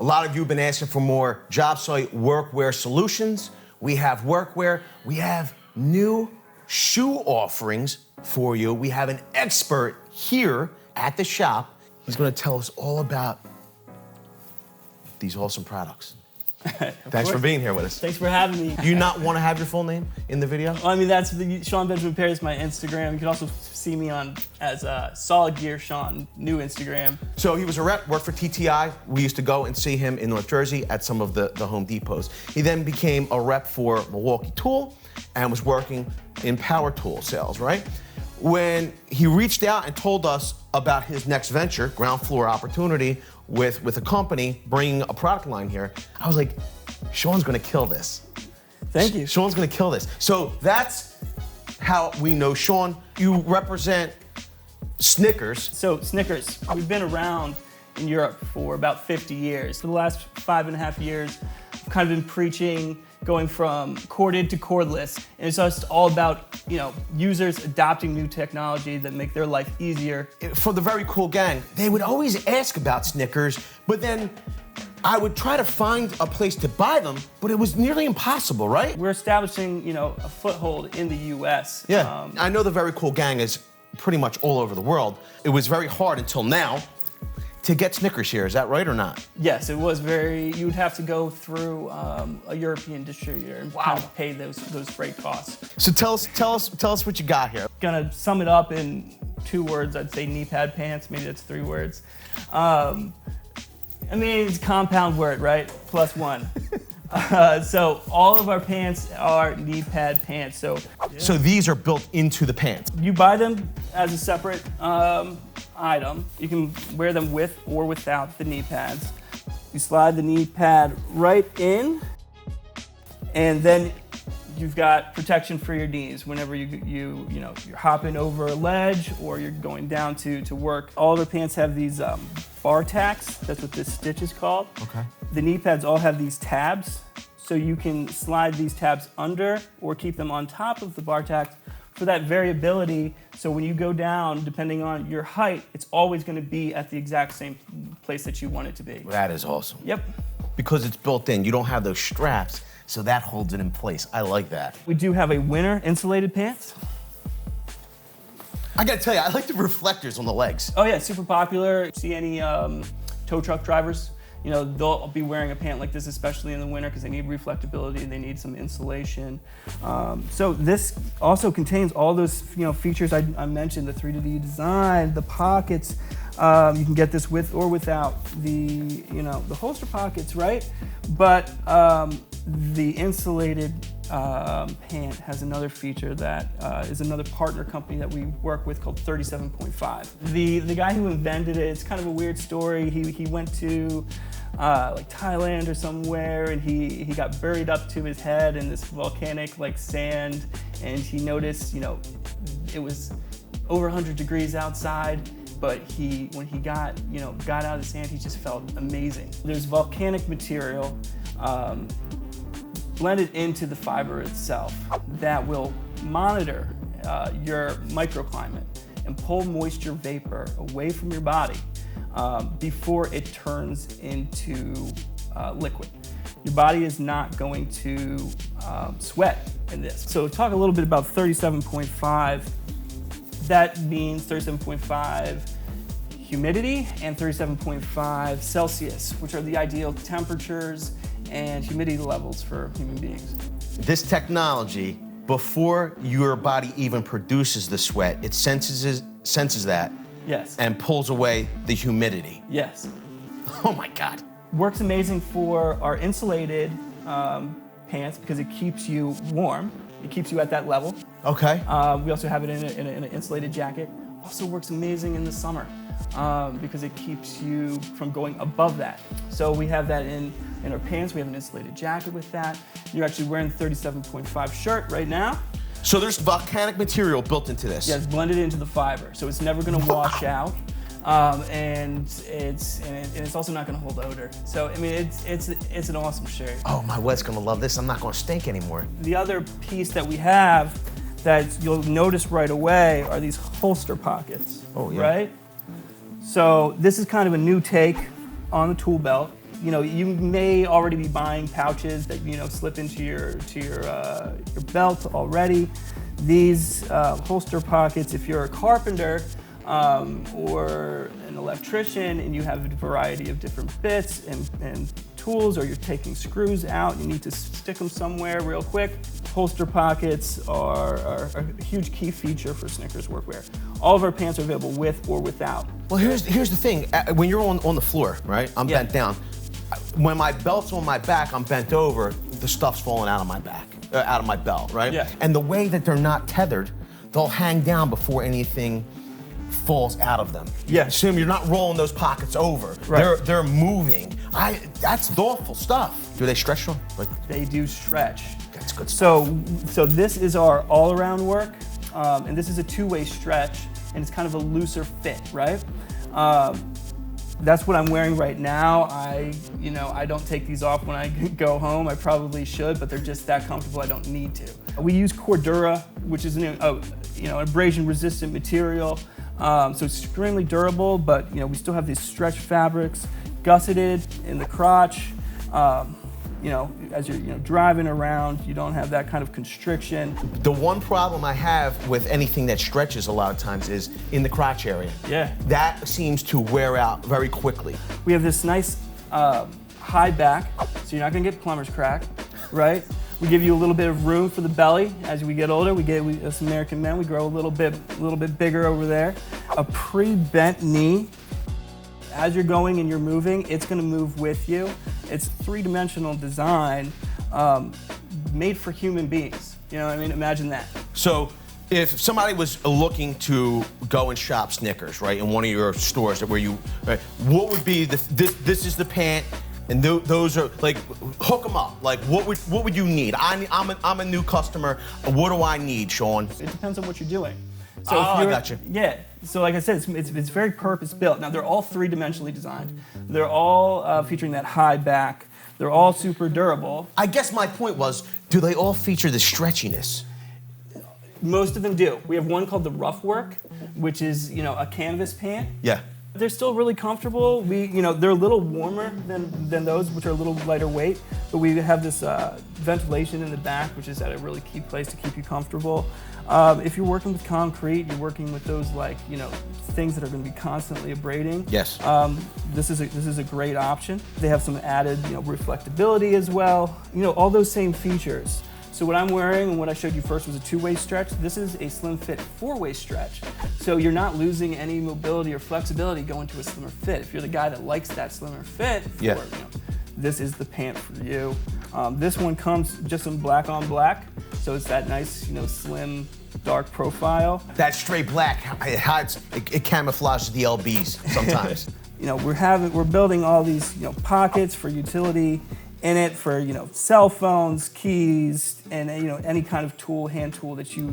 lot of you have been asking for more job site workwear solutions. We have workwear. We have new shoe offerings for you. We have an expert here at the shop. He's going to tell us all about these awesome products. Thanks for being here with us. Thanks for having me. Do you not want to have your full name in the video? Well, I mean, that's Sean Benjamin Perry is my Instagram. You can also see me on as Solid Gear Sean, new Instagram. So he was a rep, worked for TTI. We used to go and see him in North Jersey at some of the Home Depots. He then became a rep for Milwaukee Tool and was working in power tool sales, right? When he reached out and told us about his next venture, ground floor opportunity with a company bringing a product line here, I was like, Sean's gonna kill this. Thank you. Sean's gonna kill this. So that's how we know Sean. You represent Snickers. So Snickers, we've been around in Europe for about 50 years. For the last 5.5 years, I've kind of been preaching going from corded to cordless. And it's just all about, users adopting new technology that make their life easier. For the very cool gang, they would always ask about Snickers, but then I would try to find a place to buy them, but it was nearly impossible, right? We're establishing, a foothold in the US. Yeah, I know the very cool gang is pretty much all over the world. It was very hard until now to get Snickers here, is that right or not? Yes, it was you would have to go through a European distributor and kind of pay those freight costs. So tell us what you got here. Gonna sum it up in 2 words. I'd say Kneepad Pants, maybe that's 3 words. It's a compound word, right? Plus 1. So all of our pants are Kneepad pants. So these are built into the pants. You buy them as a separate item. You can wear them with or without the knee pads. You slide the knee pad right in, and then you've got protection for your knees whenever you're hopping over a ledge or you're going down to work. All of our pants have these bar tacks. That's what this stitch is called. Okay. The knee pads all have these tabs, so you can slide these tabs under or keep them on top of the bar tacks for that variability. So when you go down, depending on your height, it's always going to be at the exact same place that you want it to be. That is awesome. Yep. Because it's built in, you don't have those straps, so that holds it in place. I like that. We do have a winter insulated pants. I gotta tell you, I like the reflectors on the legs. Oh yeah, super popular. See any tow truck drivers? They'll be wearing a pant like this, especially in the winter, because they need reflectability, they need some insulation. So this also contains all those features I mentioned, the 3D design, the pockets. You can get this with or without the holster pockets, right? But the insulated pant has another feature that is another partner company that we work with called 37.5. The guy who invented it, it's kind of a weird story. He went to like Thailand or somewhere, and he got buried up to his head in this volcanic sand, and he noticed it was over 100 degrees outside, but when he got out of the sand, he just felt amazing. There's volcanic material blended into the fiber itself that will monitor your microclimate and pull moisture vapor away from your body before it turns into liquid. Your body is not going to sweat in this. So talk a little bit about 37.5. That means 37.5 humidity and 37.5 Celsius, which are the ideal temperatures and humidity levels for human beings. This technology, before your body even produces the sweat, it senses that. Yes. And pulls away the humidity. Yes. Oh my God. Works amazing for our insulated pants because it keeps you warm. It keeps you at that level. Okay. We also have it in an insulated jacket. Also works amazing in the summer because it keeps you from going above that. So we have that in our pants. We have an insulated jacket with that. You're actually wearing the 37.5 shirt right now. So there's volcanic material built into this. Yeah, it's blended into the fiber, so it's never going to wash out, and it's also not going to hold odor. So it's an awesome shirt. Oh, my wet's going to love this. I'm not going to stink anymore. The other piece that we have that you'll notice right away are these holster pockets. Oh yeah. Right. So this is kind of a new take on the tool belt. you may already be buying pouches that slip into your belt already. These holster pockets, if you're a carpenter or an electrician and you have a variety of different bits and tools, or you're taking screws out and you need to stick them somewhere real quick, holster pockets are a huge key feature for Snickers Workwear. All of our pants are available with or without. Well, here's the thing. When you're on the floor, right? I'm bent down. When my belt's on my back, I'm bent over. The stuff's falling out of my back, out of my belt, right? Yeah. And the way that they're not tethered, they'll hang down before anything falls out of them. Yeah. Assume you're not rolling those pockets over. Right. They're moving. That's thoughtful stuff. Do they stretch them? They do stretch. That's good stuff. So this is our all-around work, and this is a two-way stretch, and it's kind of a looser fit, right? That's what I'm wearing right now. I don't take these off when I go home. I probably should, but they're just that comfortable. I don't need to. We use Cordura, which is an abrasion-resistant material, so it's extremely durable. But we still have these stretch fabrics, gusseted in the crotch. As you're driving around, you don't have that kind of constriction. The one problem I have with anything that stretches a lot of times is in the crotch area. Yeah. That seems to wear out very quickly. We have this nice high back, so you're not gonna get plumber's crack, right? We give you a little bit of room for the belly. As we get older, as American men, we grow a little bit bigger over there. A pre-bent knee. As you're going and you're moving, it's gonna move with you. It's three-dimensional design made for human beings. Imagine that. So if somebody was looking to go and shop Snickers, right, in one of your stores where you, right, what would be this is the pant, and those are, like, hook them up. Like, what would you need? I'm a new customer. What do I need, Sean? It depends on what you're doing. So I got you. Yeah. So like I said, it's very purpose-built. Now, they're all three-dimensionally designed. They're all featuring that high back. They're all super durable. I guess my point was, do they all feature the stretchiness? Most of them do. We have one called the Rough Work, which is a canvas pant. Yeah. They're still really comfortable. They're a little warmer than those, which are a little lighter weight. But we have this ventilation in the back, which is at a really key place to keep you comfortable. If you're working with concrete, you're working with those things that are going to be constantly abrading. Yes. This is a great option. They have some added reflectability as well. All those same features. So what I'm wearing and what I showed you first was a two-way stretch. This is a slim fit four-way stretch. So you're not losing any mobility or flexibility going to a slimmer fit. If you're the guy that likes that slimmer fit, this is the pant for you. This one comes just in black on black. So it's that nice, slim, dark profile. That straight black, it camouflages the LBs sometimes. We're building all these, pockets for utility in it for, cell phones, keys, and any kind of tool, hand tool that you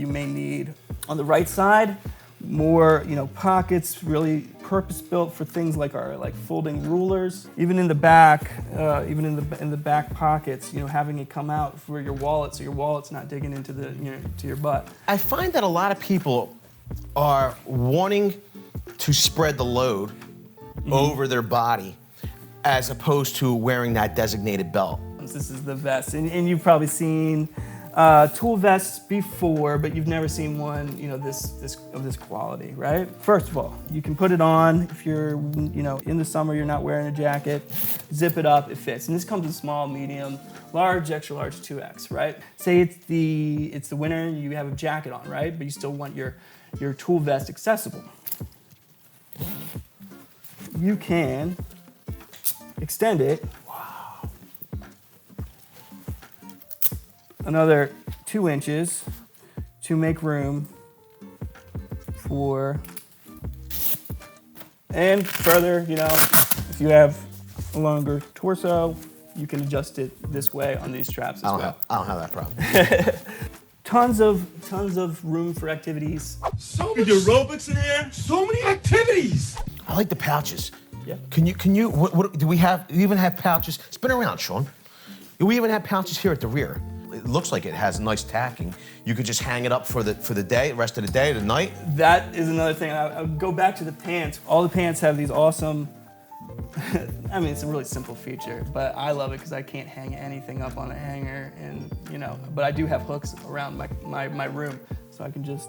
may need. On the right side, more pockets, really purpose-built for things like our folding rulers. Even in the back, in the back pockets, having it come out for your wallet, so your wallet's not digging into to your butt. I find that a lot of people are wanting to spread the load over their body, as opposed to wearing that designated belt. This is the vest, and you've probably seen tool vests before, but you've never seen one, of this quality, right? First of all, you can put it on if you're, in the summer, you're not wearing a jacket. Zip it up, it fits, and this comes in small, medium, large, extra large, 2X, right? Say it's the winter, you have a jacket on, right? But you still want your tool vest accessible. You can extend it. Wow. Another 2 inches to make room for, and further, if you have a longer torso, you can adjust it this way on these straps as well. I don't have that problem. Tons of room for activities. So many aerobics in here. So many activities. I like the pouches. Yeah. Can you? What do we have? We even have pouches. Spin around, Sean. Do we even have pouches here at the rear? It looks like it has nice tacking. You could just hang it up for the day, rest of the day, the night. That is another thing. I'll go back to the pants. All the pants have these awesome I mean, it's a really simple feature, but I love it because I can't hang anything up on a hanger, and but I do have hooks around my room, so I can just.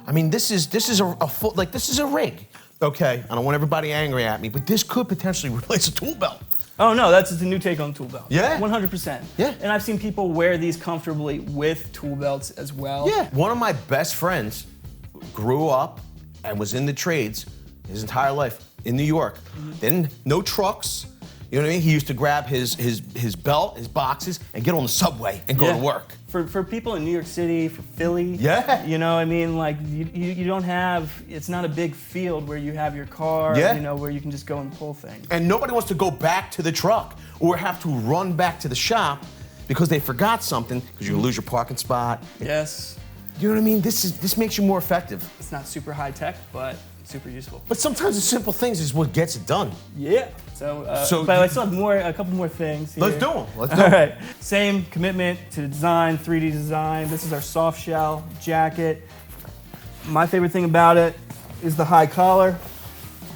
I mean, this is a rig. Okay, I don't want everybody angry at me, but this could potentially replace a tool belt. Oh no, that's just a new take on tool belt. Yeah? 100%. Yeah. And I've seen people wear these comfortably with tool belts as well. Yeah. One of my best friends grew up and was in the trades his entire life in New York. Then no trucks. You know what I mean? He used to grab his belt, his boxes, and get on the subway and go to work. For people in New York City, for Philly, Yeah. you know, I mean, like you don't have, it's not a big field where you have your car, Yeah. you know, where you can just go and pull things. And nobody wants to go back to the truck or have to run back to the shop because they forgot something because you lose your parking spot. Yes. You know what I mean? This makes you more effective. It's not super high tech, but super useful. But sometimes the simple things is what gets it done. Yeah. But I still have a couple more things here. Let's do them. Let's do All them. right. Same commitment to design, 3D design. This is our soft shell jacket. My favorite thing about it is the high collar.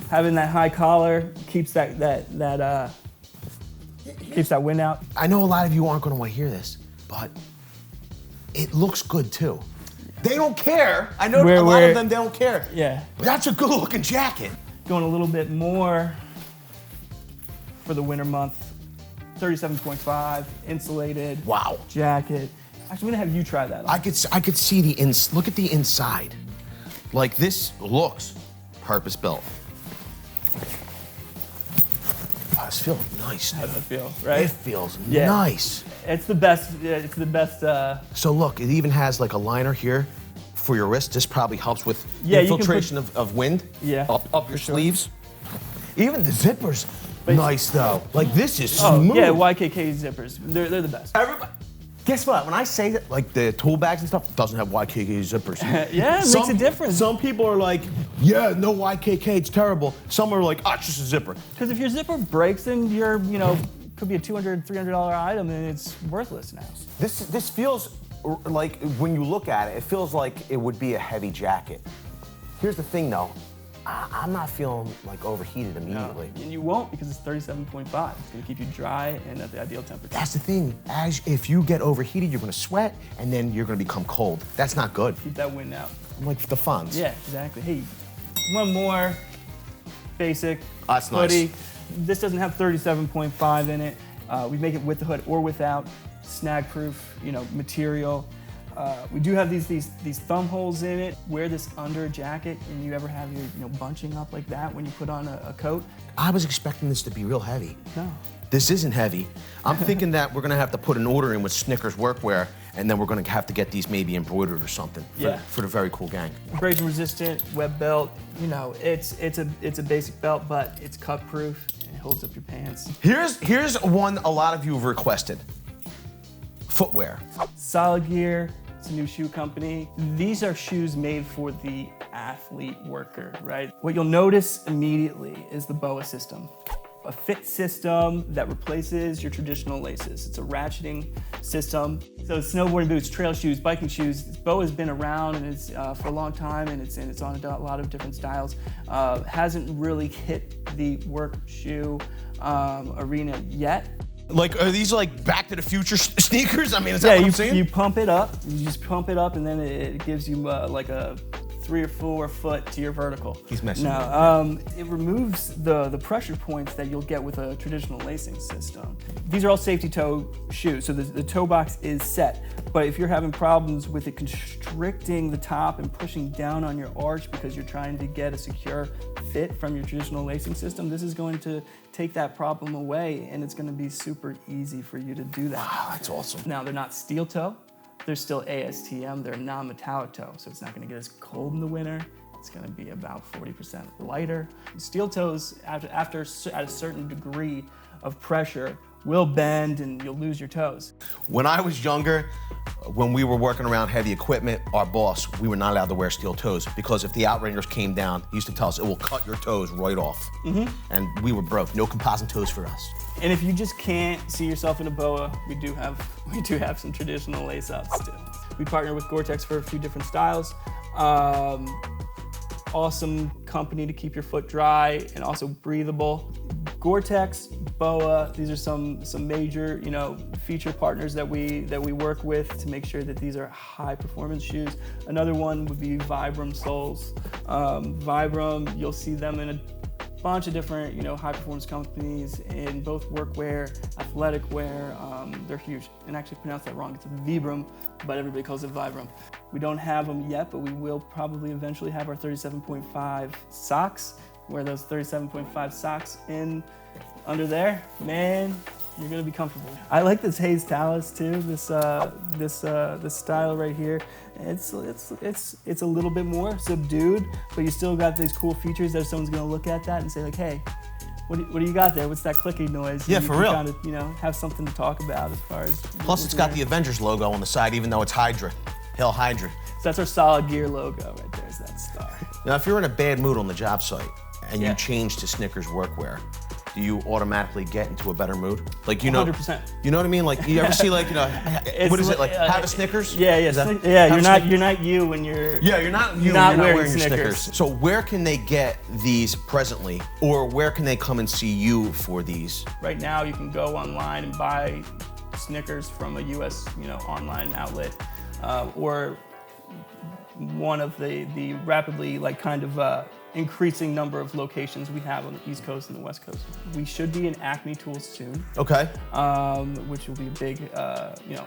Having that high collar keeps keeps that wind out. I know a lot of you aren't going to want to hear this, but it looks good too. They don't care. I know a lot of them, they don't care. Yeah. But that's a good looking jacket. Going a little bit more for the winter month. 37.5 insulated. Wow. Jacket. Actually, I'm gonna have you try that on. I could see look at the inside. Like this looks purpose built. Wow, this feels nice. How does it feel, right? It feels nice. It's the best. It's the best. So look, it even has like a liner here for your wrist. This probably helps with Yeah, infiltration of wind. Yeah, Up your sure. sleeves. Even the zippers, nice though. Like this is smooth. Yeah, YKK zippers. They're the best. Everybody, guess what? When I say that, like the tool bags and stuff, doesn't have YKK zippers. Yeah, it makes a difference. Some people are like, yeah, no YKK, it's terrible. Some are like, it's just a zipper. Because if your zipper breaks, then you're, could be a $200, $300 item, and it's worthless now. This feels like, when you look at it, it feels like it would be a heavy jacket. Here's the thing though, I'm not feeling like overheated immediately. No, and you won't because it's 37.5. It's gonna keep you dry and at the ideal temperature. That's the thing. If you get overheated, you're gonna sweat, and then you're gonna become cold. That's not good. Keep that wind out. I'm like the Fonz. Yeah, exactly. Hey, one more basic That's hoodie. nice. This doesn't have 37.5 in it. We make it with the hood or without. Snag-proof, material. We do have these thumb holes in it. Wear this under a jacket, and you ever have your bunching up like that when you put on a coat? I was expecting this to be real heavy. No. This isn't heavy. I'm thinking that we're gonna have to put an order in with Snickers Workwear, and then we're gonna have to get these maybe embroidered or something for the very cool gang. Abrasion resistant, web belt. It's a basic belt, but it's cut proof and it holds up your pants. Here's one a lot of you have requested. Footwear. Solid Gear. It's a new shoe company. These are shoes made for the athlete worker, right? What you'll notice immediately is the BOA system. A fit system that replaces your traditional laces. It's a ratcheting system. So snowboarding boots, trail shoes, biking shoes, BOA has been around and it's for a long time, and it's on a lot of different styles. Hasn't really hit the work shoe arena yet. Like, are these like Back to the Future sneakers? I mean, is that what I'm saying? You pump it up. You just pump it up, and then it gives you like a 3 or 4 foot to your vertical. He's messing It removes the pressure points that you'll get with a traditional lacing system. These are all safety toe shoes, so the toe box is set. But if you're having problems with it constricting the top and pushing down on your arch because you're trying to get a secure fit from your traditional lacing system, this is going to take that problem away, and it's going to be super easy for you to do that. Wow, that's awesome. Now, they're not steel toe. They're still ASTM. They're non-metallic toe, so it's not going to get as cold in the winter. It's going to be about 40% lighter. Steel toes, at a certain degree of pressure, will bend and you'll lose your toes. When I was younger, when we were working around heavy equipment, our boss, we were not allowed to wear steel toes because if the outringers came down, he used to tell us it will cut your toes right off. And we were broke. No composite toes for us. And if you just can't see yourself in a BOA, we do have some traditional lace-ups too. We partner with Gore-Tex for a few different styles. Awesome company to keep your foot dry and also breathable. Gore-Tex, BOA, these are some major, feature partners that we work with to make sure that these are high performance shoes. Another one would be Vibram soles. Vibram, you'll see them in a bunch of different, high performance companies in both workwear, athletic wear. They're huge. And actually pronounce that wrong. It's Vibram, but everybody calls it Vibram. We don't have them yet, but we will probably eventually have our 37.5 socks. Wear those 37.5 socks in under there, man, you're gonna be comfortable. I like this Haze Talus too. This style right here. It's a little bit more subdued, but you still got these cool features that someone's gonna look at that and say like, hey, what do you got there? What's that clicking noise? Yeah, and for you real. Kind of, have something to talk about as far as. Plus, it's got the Avengers logo on the side, even though it's Hydra. Hail Hydra. So that's our Solid Gear logo right there. Is that star? Now, if you're in a bad mood on the job site and Yeah. you change to Snickers Workwear, do you automatically get into a better mood? Like, you know, 100%. You know what I mean? Like, you ever see like, what is it like? Have a Snickers? Yeah, Is that- you're have a you're not you when you're. Yeah, you're not wearing your Snickers. So where can they get these presently, or where can they come and see you for these? Right now, you can go online and buy Snickers from a U.S. Online outlet, or one of the rapidly increasing number of locations we have on the East Coast and the West Coast. We should be in Acme Tools soon. Okay. Which will be a big,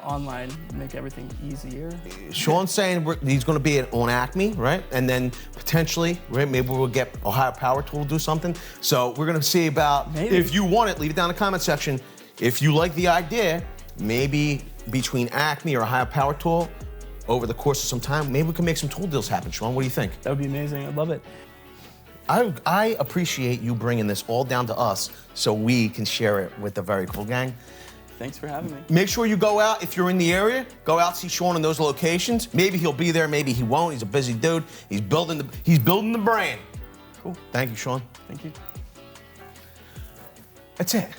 online, make everything easier. Sean's saying he's going to be on Acme, right? And then potentially, right, maybe we'll get Ohio Power Tool to do something. So we're going to see about, Maybe. If you want it, leave it down in the comment section. If you like the idea, maybe between Acme or Ohio Power Tool, over the course of some time, maybe we can make some tool deals happen. Sean, what do you think? That would be amazing. I'd love it. I appreciate you bringing this all down to us so we can share it with the very cool gang. Thanks for having me. Make sure you go out, if you're in the area, go out, see Sean in those locations. Maybe he'll be there, maybe he won't. He's a busy dude. He's building the brand. Cool. Thank you, Sean. Thank you. That's it.